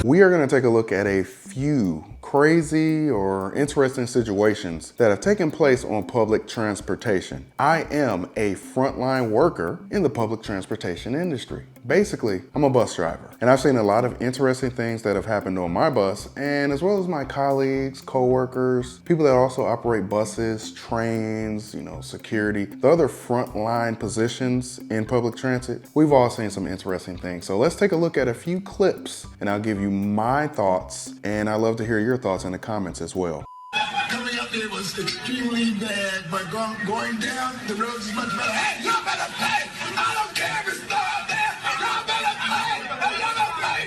We are going to take a look at a few crazy or interesting situations that have taken place on public transportation. I am a frontline worker in the public transportation industry. Basically, I'm a bus driver, and I've seen a lot of interesting things that have happened on my bus, and as well as my colleagues, co-workers, people that also operate buses, trains, security, the other frontline positions in public transit. We've all seen some interesting things. So let's take a look at a few clips, and I'll give you my thoughts, and I'd love to hear your thoughts in the comments as well. Coming up there was extremely bad, but going down, the road is much better. Hey, y'all better pay! I don't care if it's still out there! Y'all better pay! Y'all better pay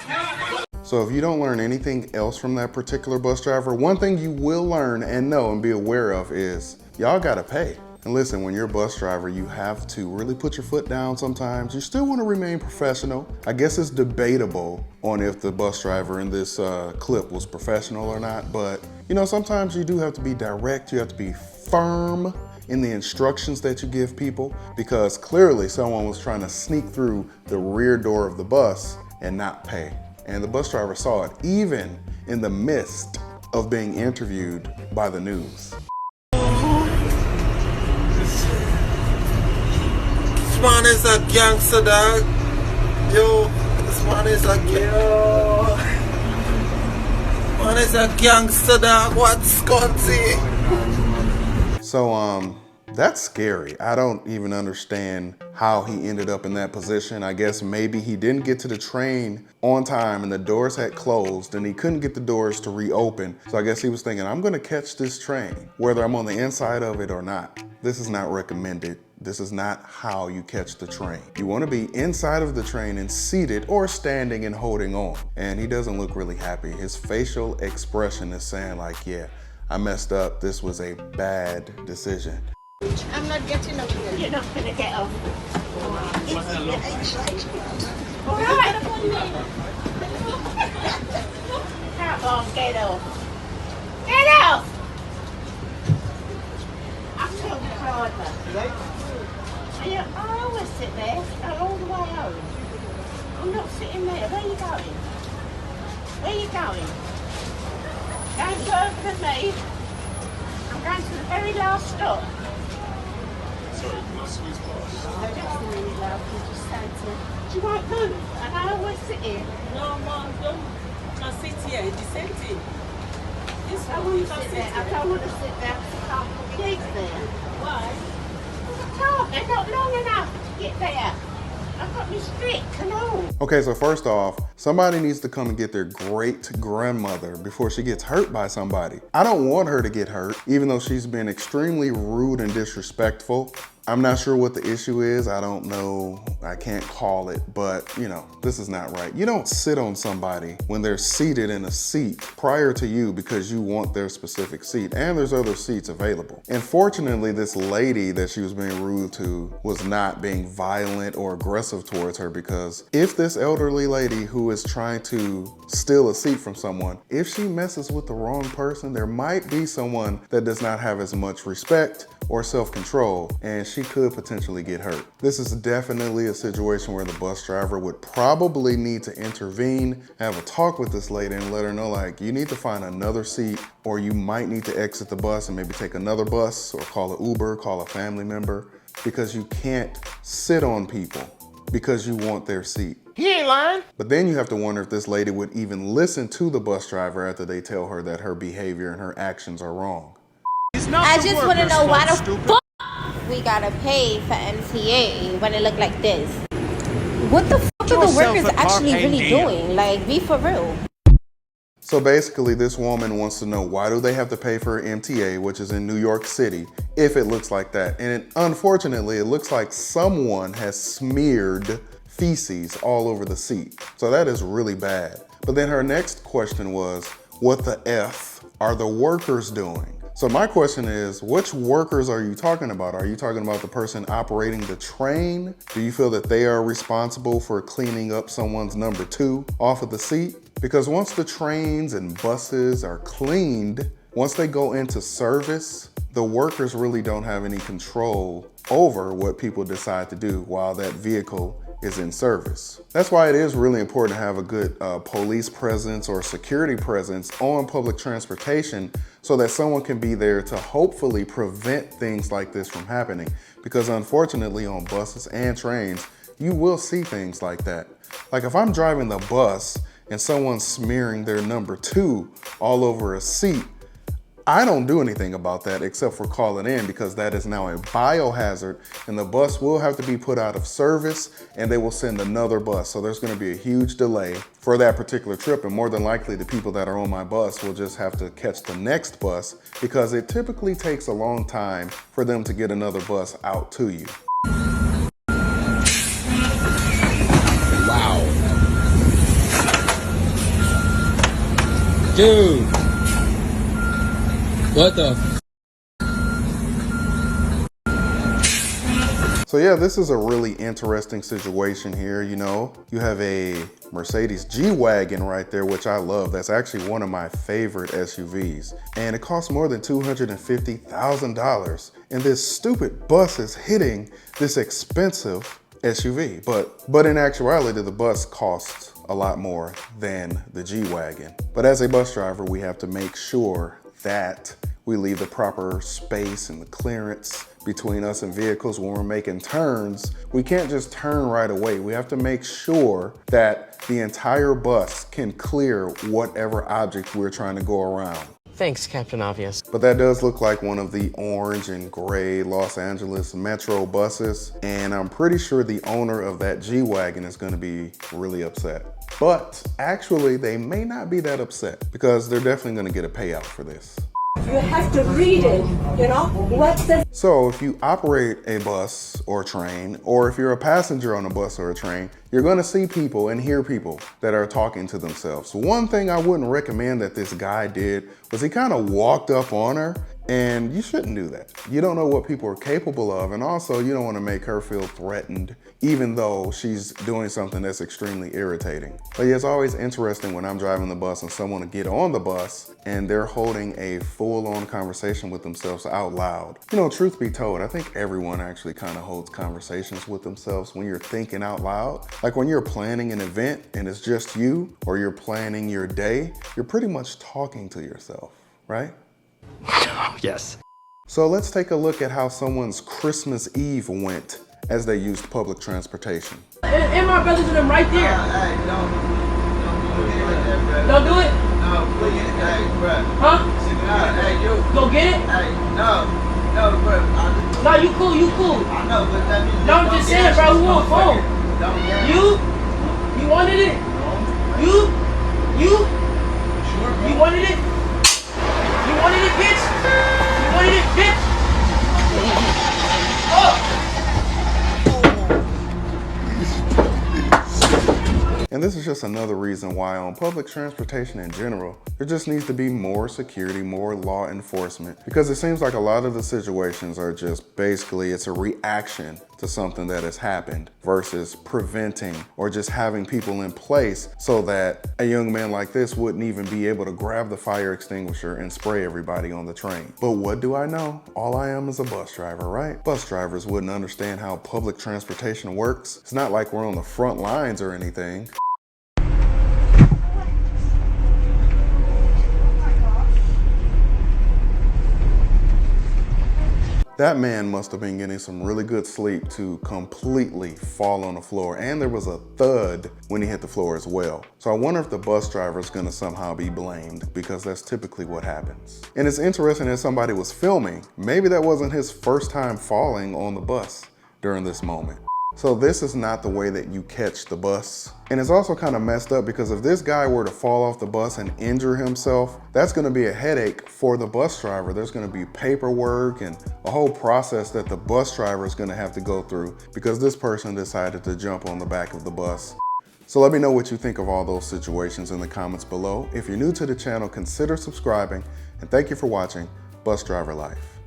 now! So if you don't learn anything else from that particular bus driver, one thing you will learn and know and be aware of is y'all gotta pay. And listen, when you're a bus driver, you have to really put your foot down sometimes. You still want to remain professional. I guess it's debatable on if the bus driver in this clip was professional or not, but sometimes you do have to be direct, you have to be firm in the instructions that you give people, because clearly someone was trying to sneak through the rear door of the bus and not pay. And the bus driver saw it, even in the midst of being interviewed by the news. This man is a gangster, dog. Yo, this man is a gangster. Man is a gangster, dog. What's going on? So, that's scary. I don't even understand how he ended up in that position. I guess maybe he didn't get to the train on time and the doors had closed and he couldn't get the doors to reopen. So I guess he was thinking, I'm gonna catch this train, whether I'm on the inside of it or not. This is not recommended. This is not how you catch the train. You wanna be inside of the train and seated or standing and holding on. And he doesn't look really happy. His facial expression is saying like, yeah, I messed up. This was a bad decision. I'm not getting up here. You're not gonna get up. All right. Come on, get up. Get up! I told the driver. I always sit there all the way home. I'm not sitting there. Where are you going? Where are you going? Don't go over to me. I'm going to the very last stop. Sorry, can I squeeze past? Just a minute, love. You just said to. She won't move, and I always sit here. No, Mom, don't. Can sit here. It's the same thing. This I one you want to can sit sit there. I here. don't want to sit there because I can't put my legs there. Why? I can't. They're not long enough to get there. I've got my stick and all. Okay, so first off, somebody needs to come and get their great-grandmother before she gets hurt by somebody. I don't want her to get hurt, even though she's been extremely rude and disrespectful. I'm not sure what the issue is. I don't know. I can't call it, but this is not right. You don't sit on somebody when they're seated in a seat prior to you because you want their specific seat, and there's other seats available. And fortunately, this lady that she was being rude to was not being violent or aggressive towards her, because if this elderly lady who is trying to steal a seat from someone, if she messes with the wrong person, there might be someone that does not have as much respect or self-control, and she could potentially get hurt. This is definitely a situation where the bus driver would probably need to intervene, have a talk with this lady and let her know, like, you need to find another seat, or you might need to exit the bus and maybe take another bus, or call an Uber, call a family member, because you can't sit on people because you want their seat. He ain't lying. But then you have to wonder if this lady would even listen to the bus driver after they tell her that her behavior and her actions are wrong. I just want to know why the fuck we gotta pay for MTA when it look like this. What the fuck are the workers actually really doing? Like, be for real. So basically, this woman wants to know, why do they have to pay for MTA, which is in New York City, if it looks like that? And unfortunately, it looks like someone has smeared feces all over the seat. So that is really bad. But then her next question was, what the F are the workers doing? So my question is, which workers are you talking about? Are you talking about the person operating the train? Do you feel that they are responsible for cleaning up someone's number 2 off of the seat? Because once the trains and buses are cleaned, once they go into service, the workers really don't have any control over what people decide to do while that vehicle is in service. That's why it is really important to have a good police presence or security presence on public transportation so that someone can be there to hopefully prevent things like this from happening. Because unfortunately on buses and trains, you will see things like that. Like if I'm driving the bus and someone's smearing their number 2 all over a seat, I don't do anything about that except for call it in, because that is now a biohazard and the bus will have to be put out of service and they will send another bus. So there's going to be a huge delay for that particular trip, and more than likely the people that are on my bus will just have to catch the next bus because it typically takes a long time for them to get another bus out to you. Wow. Dude. What the? So yeah, this is a really interesting situation here. You know, you have a Mercedes G-Wagon right there, which I love. That's actually one of my favorite SUVs. And it costs more than $250,000. And this stupid bus is hitting this expensive SUV. But in actuality, the bus costs a lot more than the G-Wagon. But as a bus driver, we have to make sure that we leave the proper space and the clearance between us and vehicles when we're making turns. We can't just turn right away. We have to make sure that the entire bus can clear whatever object we're trying to go around. Thanks, Captain Obvious. But that does look like one of the orange and gray Los Angeles Metro buses, and I'm pretty sure the owner of that G-Wagon is going to be really upset. But actually, they may not be that upset because they're definitely going to get a payout for this. You have to read it, you know? What's the... So if you operate a bus or train, or if you're a passenger on a bus or a train, you're gonna see people and hear people that are talking to themselves. One thing I wouldn't recommend that this guy did was he kind of walked up on her, and you shouldn't do that. You don't know what people are capable of, and also you don't want to make her feel threatened, even though she's doing something that's extremely irritating. But yeah, it's always interesting when I'm driving the bus and someone will get on the bus and they're holding a full-on conversation with themselves out loud. You know, truth be told, I think everyone actually kind of holds conversations with themselves when you're thinking out loud. Like when you're planning an event and it's just you, or you're planning your day, you're pretty much talking to yourself, right? Yes. So let's take a look at how someone's Christmas Eve went as they used public transportation. And my brothers and them right there. Hey, don't do it. Don't do it? No, please. Hey, bro. Huh? Hey, you. Go get it? Hey, no, bro. No, you cool, you cool. I know, but that means... No, I'm just saying, bro, who on phone? You wanted it? You wanted it? You wanted it, bitch? You wanted it, bitch? Oh! And this is just another reason why on public transportation in general, there just needs to be more security, more law enforcement, because it seems like a lot of the situations are just basically it's a reaction to something that has happened versus preventing or just having people in place so that a young man like this wouldn't even be able to grab the fire extinguisher and spray everybody on the train. But what do I know? All I am is a bus driver, right? Bus drivers wouldn't understand how public transportation works. It's not like we're on the front lines or anything. That man must have been getting some really good sleep to completely fall on the floor, and there was a thud when he hit the floor as well. So I wonder if the bus driver is gonna somehow be blamed, because that's typically what happens. And it's interesting that somebody was filming. Maybe that wasn't his first time falling on the bus during this moment. So this is not the way that you catch the bus. And it's also kind of messed up because if this guy were to fall off the bus and injure himself, that's going to be a headache for the bus driver. There's going to be paperwork and a whole process that the bus driver is going to have to go through because this person decided to jump on the back of the bus. So let me know what you think of all those situations in the comments below. If you're new to the channel, consider subscribing, and thank you for watching Bus Driver Life.